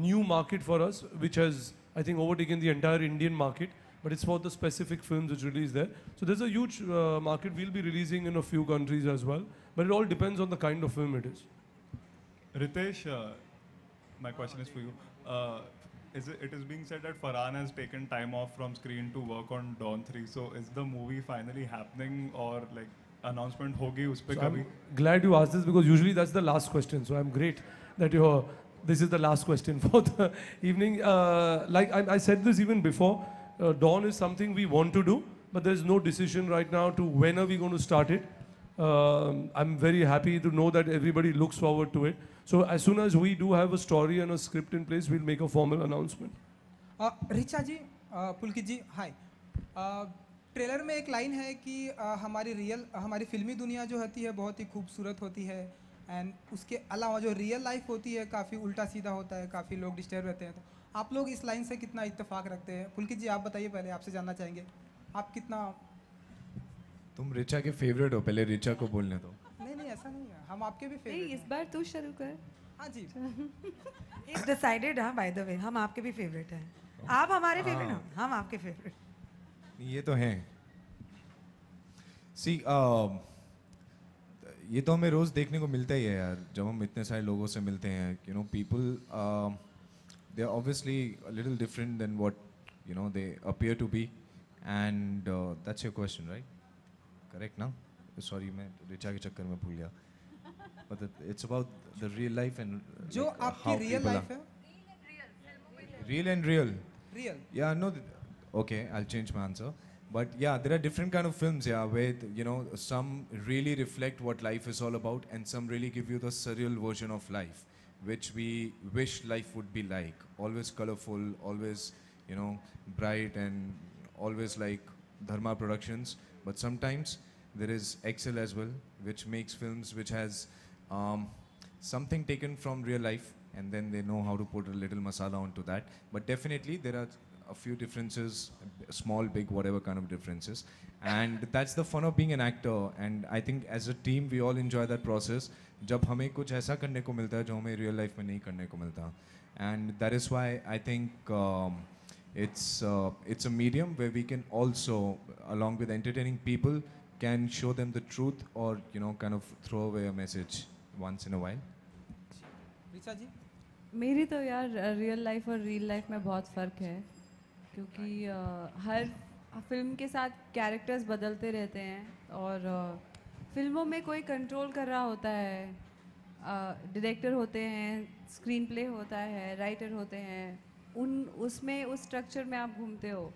Speaker 11: new market for us, which has, I think, overtaken the entire Indian market. but it's for the specific films which release there. So there's a huge market. We'll be releasing in a few countries as well, but it all depends on the kind of film it is.
Speaker 18: Ritesh, my question is for you. It is being said that Farhan has taken time off from screen to work on Dawn 3. So is the movie finally happening, or like announcement hogi us pe kabhi?
Speaker 11: I'm glad you asked this because usually that's the last question. So I'm great that this is the last question for the evening. Like I said this even before, Dawn is something we want to do, but there's no decision right now to when are we going to start it. I'm very happy to know that everybody looks forward to it. So as soon as we do have a story and a script in place, we'll make a formal announcement.
Speaker 13: Richa ji, Pulkit ji, hi. Trailer में एक line है कि हमारी फिल्मी दुनिया जो होती है बहुत ही खूबसूरत होती है, एंड उसके अलावा जो रियल लाइफ होती है काफ़ी उल्टा सीधा होता है, काफ़ी लोग डिस्टर्ब रहते हैं. तो आप लोग इस लाइन से कितना इत्तेफाक रखते हैं? पुलकित जी आप बताइए, पहले आपसे जानना चाहेंगे आप कितना.
Speaker 1: तुम रिचा के फेवरेट हो, पहले रिचा को बोलने दो.
Speaker 13: नहीं ऐसा नहीं है, हम आपके भी फेवरेट.
Speaker 3: इस बार तू शुरू कर.
Speaker 13: हाँ जी.
Speaker 2: It's decided, हाँ, by the way, हम आपके भी फेवरेट हैं. आप हमारे फेवरेट हैं, हम आपके फेवरेट.
Speaker 1: ये तो हैं. See, ये तो हमें रोज़ देखने को मिलता ही है यार, जब हम इतने सारे लोगों से मिलते हैं. You know, people, they are obviously a little different than what, you know, they appear to be. And that's your question, right? Correct, ना? Sorry, मैं रिचा के चक्कर में भूल गया. But it's about the real life and
Speaker 13: जो
Speaker 1: like,
Speaker 13: आपकी real life है.
Speaker 1: Real and real.
Speaker 13: Real.
Speaker 1: Yeah, no. Okay, I'll change my answer. But yeah, there are different kind of films, yeah, where you know some really reflect what life is all about, and some really give you the surreal version of life, which we wish life would be like. Always colorful, always, you know, bright, and always like Dharma Productions. But sometimes there is Excel as well, which makes films which has something taken from real life, and then they know how to put a little masala onto that. But definitely there are a few differences, small, big, whatever kind of differences. And that's the fun of being an actor. And I think as a team, we all enjoy that process. जब हमें कुछ ऐसा करने को मिलता है जो हमें real life में नहीं करने को मिलता. And that is why I think it's a medium where we can also, along with entertaining people, can show them the truth or, you know, kind of throw away a message once in a while.
Speaker 13: Richa जी.
Speaker 3: मेरी तो यार real life और real life में बहुत फ़र्क है, क्योंकि हर film के साथ कैरेक्टर्स बदलते रहते हैं, और फिल्मों में कोई कंट्रोल कर रहा होता है, डायरेक्टर होते हैं, स्क्रीन प्ले होता है, राइटर होते हैं, उसमें उस स्ट्रक्चर में आप घूमते हो.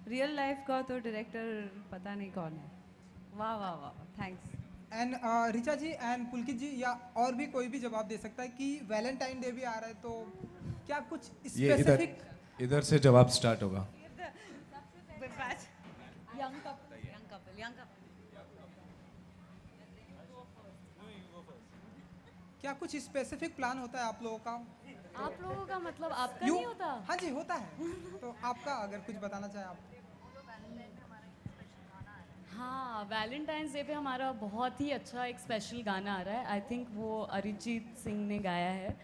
Speaker 3: रियल लाइफ का तो डायरेक्टर पता नहीं कौन है. वाह वाह वाह, thanks.
Speaker 13: And Richa ji and Pulkit ji, या और भी कोई भी जवाब दे सकता है कि वैलेंटाइन डे भी आ रहा है, तो क्या कुछ स्पेसिफिक.
Speaker 1: इधर से जवाब स्टार्ट होगा.
Speaker 13: क्या कुछ स्पेसिफिक प्लान होता है आप लोगों का?
Speaker 8: आप लोगों का मतलब आपका नहीं होता?
Speaker 13: हाँ जी होता है. तो आपका अगर कुछ बताना चाहे आप.
Speaker 8: हाँ, वैलेंटाइंस डे पे हमारा बहुत ही अच्छा एक स्पेशल गाना आ रहा है. आई थिंक वो अरिजीत सिंह ने गाया है,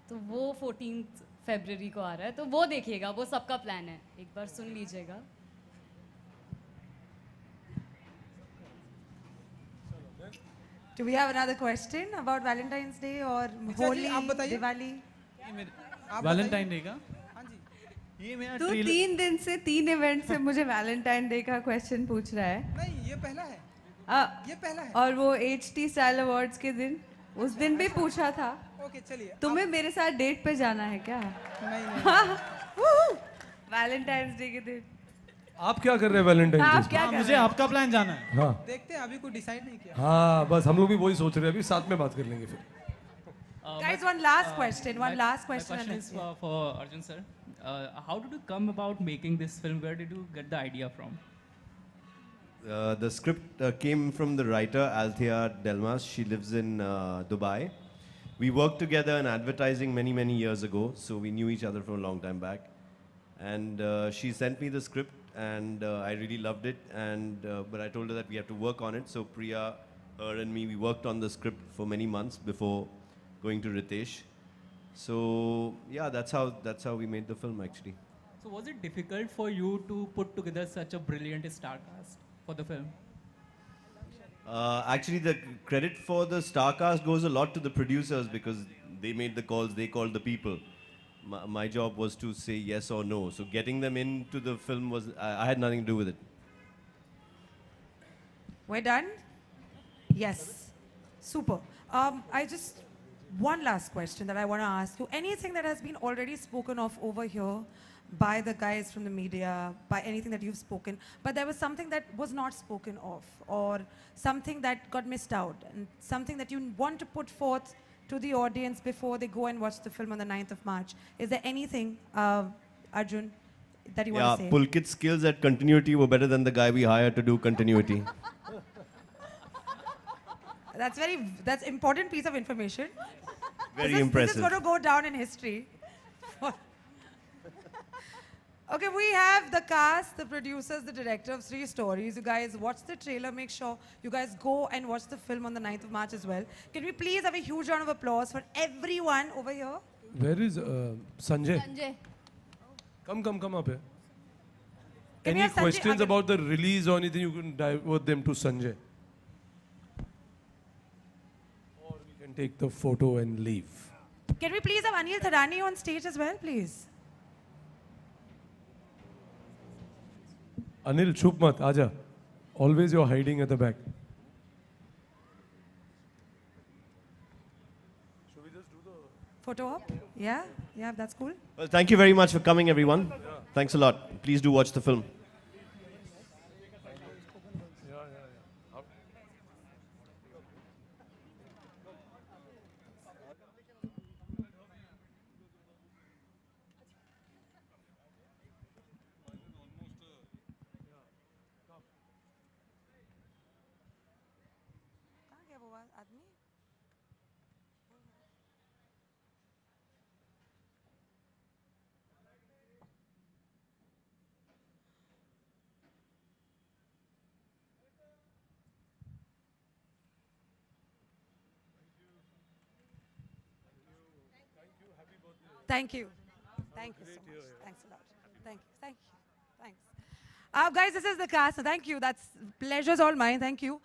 Speaker 8: तो वो 14 फरवरी को आ रहा है, तो वो देखिएगा. वो सबका प्लान है, एक बार सुन लीजिएगा.
Speaker 2: Do we have another question about Valentine's Day or Holi, Diwali?
Speaker 9: Valentine day का
Speaker 3: ये मेरा तू 3 दिन से 3 इवेंट से मुझे वैलेंटाइन डे का क्वेश्चन पूछ रहा है.
Speaker 13: नहीं, ये पहला है. ये पहला है.
Speaker 3: और वो HT स्टाइल अवार्ड्स के दिन, उस दिन भी पूछा था.
Speaker 13: ओके चलिए.
Speaker 3: तुम्हें मेरे साथ डेट पे जाना है क्या?
Speaker 13: नहीं.
Speaker 3: वैलेंटाइंस डे के दिन
Speaker 11: आप क्या कर रहे हैं वैलेंटाइन डे?
Speaker 3: आप क्या कर रहे हैं?
Speaker 9: मुझे आपका प्लान जाना है.
Speaker 11: हाँ.
Speaker 13: देखते हैं, अभी कुछ डिसाइड नहीं किया.
Speaker 11: हाँ बस हम लोग भी वही सोच रहे हैं, अभी साथ में बात कर लेंगे फिर.
Speaker 2: Guys, one last question. One last question.
Speaker 10: My question is for Arjun sir. How did you come about making this film? Where did you get the idea from?
Speaker 5: The script came from the writer Althea Delmas. She lives in Dubai. We worked together in advertising many years ago, so we knew each other from a long time back. And she sent me the script, and I really loved it. And but I told her that we have to work on it. So Priya, her, and me, we worked on the script for many months before going to Ritesh. So yeah, that's how we made the film actually.
Speaker 10: So was it difficult for you to put together such a brilliant star cast for the film?
Speaker 5: Actually, the credit for the star cast goes a lot to the producers because they made the calls, they called the people. My job was to say yes or no. So getting them into the film was, I had nothing to do with it.
Speaker 2: We're done? Yes. Super. One last question that I want to ask you. Anything that has been already spoken of over here by the guys from the media, by anything that you've spoken, but there was something that was not spoken of, or something that got missed out, and something that you want to put forth to the audience before they go and watch the film on the 9th of March. Is there anything, Arjun, that you want to say?
Speaker 5: Pulkit's skills at continuity were better than the guy we hired to do continuity.
Speaker 2: That's important piece of information.
Speaker 5: Very impressive.
Speaker 2: This is going to go down in history. Okay, we have the cast, the producers, the director of Three Stories. You guys watch the trailer. Make sure you guys go and watch the film on the 9th of March as well. Can we please have a huge round of applause for everyone over here?
Speaker 11: Where is Sanjay?
Speaker 15: Sanjay.
Speaker 11: Come up here.
Speaker 2: Can we
Speaker 11: Any
Speaker 2: have Sanjay
Speaker 11: questions
Speaker 2: again?
Speaker 11: about the release or anything, you can divert them to Sanjay. Or we can take the photo and leave.
Speaker 2: Can we please have Anil Thadani on stage as well, please?
Speaker 11: Anil, chup mat, aja. Always you're hiding at the back.
Speaker 2: Photo op? Yeah? Yeah, that's cool.
Speaker 5: Well, thank you very much for coming, everyone. Thanks a lot. Please do watch the film.
Speaker 2: Thank you. Thank you so much. Thanks a lot. Thank you. Thank you. Thanks. Guys, this is the cast. So thank you. That's pleasure's all mine. Thank you.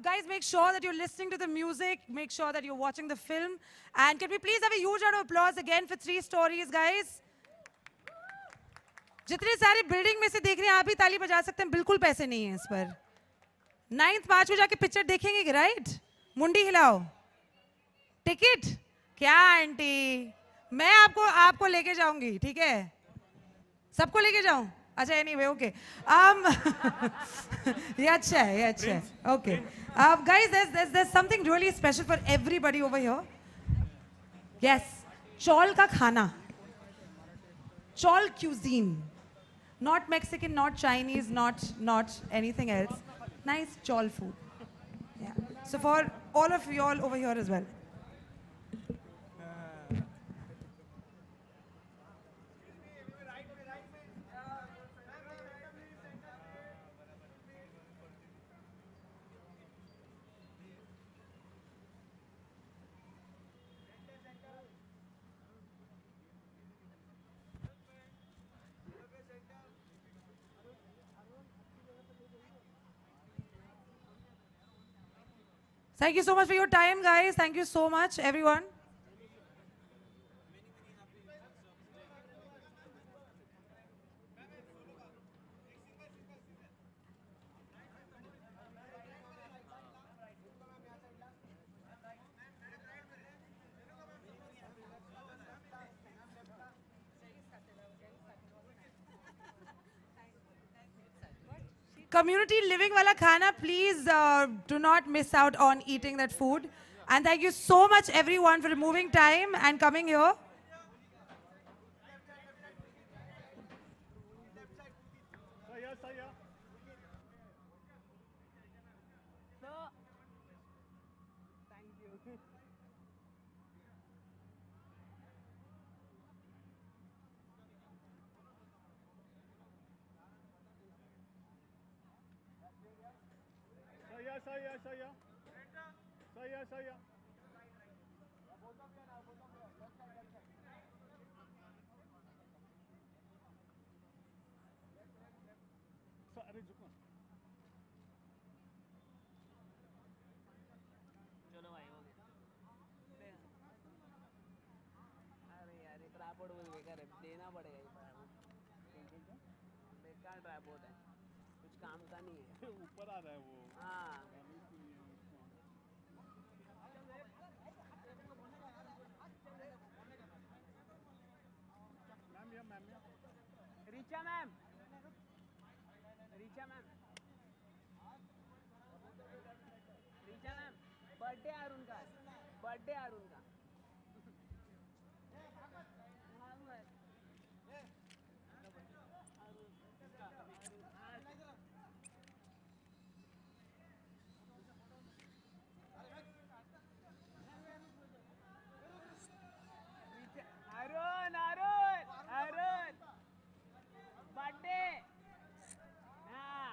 Speaker 2: Guys, make sure that you're listening to the music. Make sure that you're watching the film. And can we please have a huge round of applause again for Three Stories, guys? जितने सारे building में से देख रहे हैं आप भी ताली बजा सकते हैं बिल्कुल पैसे नहीं हैं इस पर 9th मार्च को जाके पिक्चर देखेंगे राइट मुंडी हिलाओ टिकट क्या आंटी मैं आपको लेके जाऊंगी ठीक है सबको लेके जाऊं अच्छा एनीवे ओके ये अच्छा है okay guys there's something really special for everybody over here yes चौल का खाना चौल cuisine not Mexican not Chinese not anything else nice chol food yeah so for all of you all over here as well Thank you so much for your time, guys. Thank you so much, everyone. Community living wala khana, please do not miss out on eating that food. And thank you so much everyone for removing time and coming here.
Speaker 19: पड़ेगा ये बेकार tripod है, कुछ काम का नहीं है।
Speaker 18: ऊपर आ रहा है वो।
Speaker 19: हाँ Richa ma'am, Richa ma'am, Richa ma'am, birthday Arun का, बर्थडे अरुण का। अरुण अरुण अरुण बर्थडे। हाँ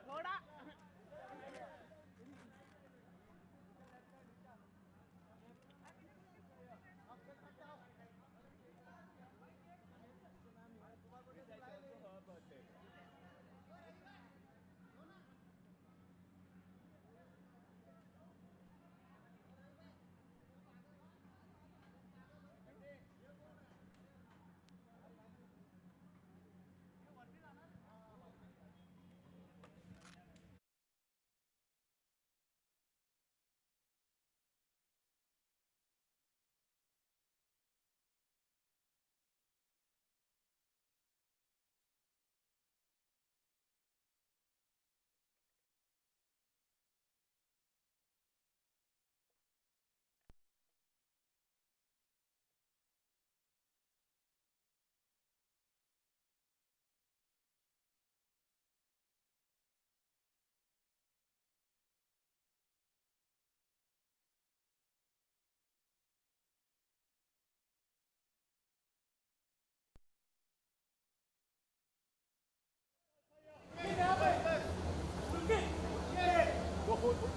Speaker 19: थोड़ा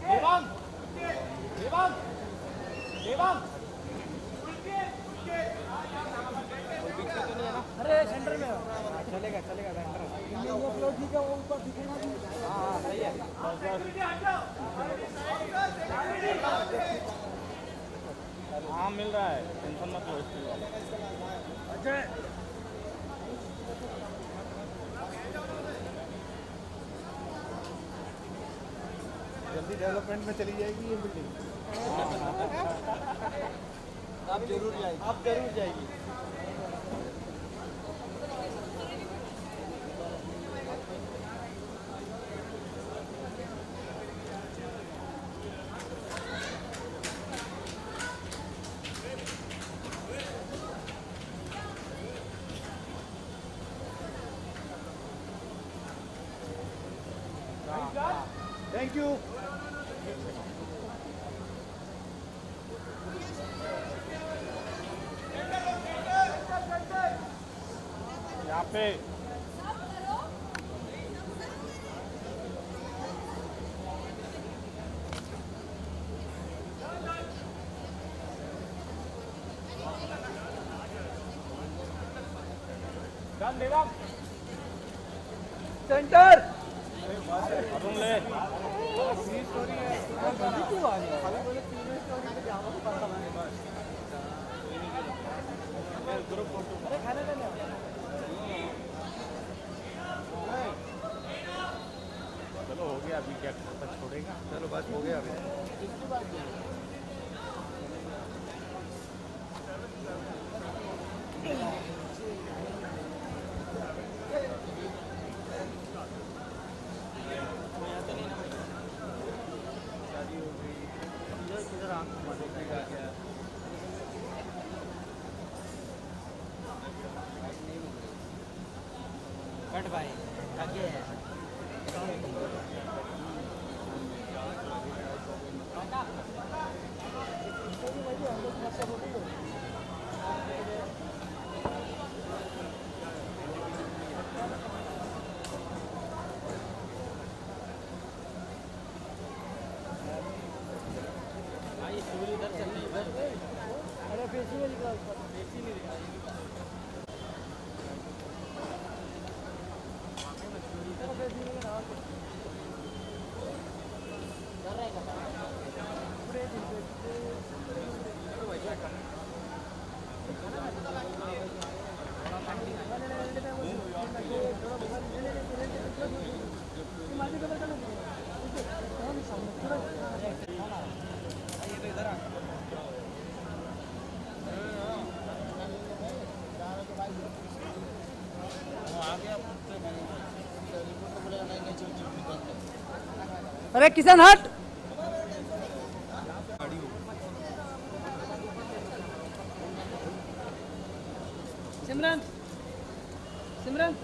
Speaker 20: देवांग देवांग देवांग अरे सेंटर में चलेगा चलेगा सेंटर ये फ्लो ठीक है, वो ऊपर दिखेगा नहीं। हाँ सही है। हाँ मिल रहा है, टेंशन मत लो इसकी। अजय जल्दी डेवलपमेंट में चली जाएगी ये बिल्डिंग। आप जरूर जाएगी, आप जरूर जाएगी। Thank you. यहाँ पे सेंटर अरुण ले स्टोरी है जल्दी क्यों आ रही है? खाली बोले तीन स्टोरी के जामा को पता नहीं बस ग्रुप फोटो। अरे खाने देने चलो हो गया, अभी क्या छोड़ेगा। चलो बस हो गया अभी। किसकी बात है? कट भाई आगे है। इधर चल रही है। अरे फेसी में दिख रहा है, फेसी नहीं दिख रहा है। अरे किशन हट। सिमरन सिमरन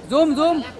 Speaker 20: Zoom, zoom.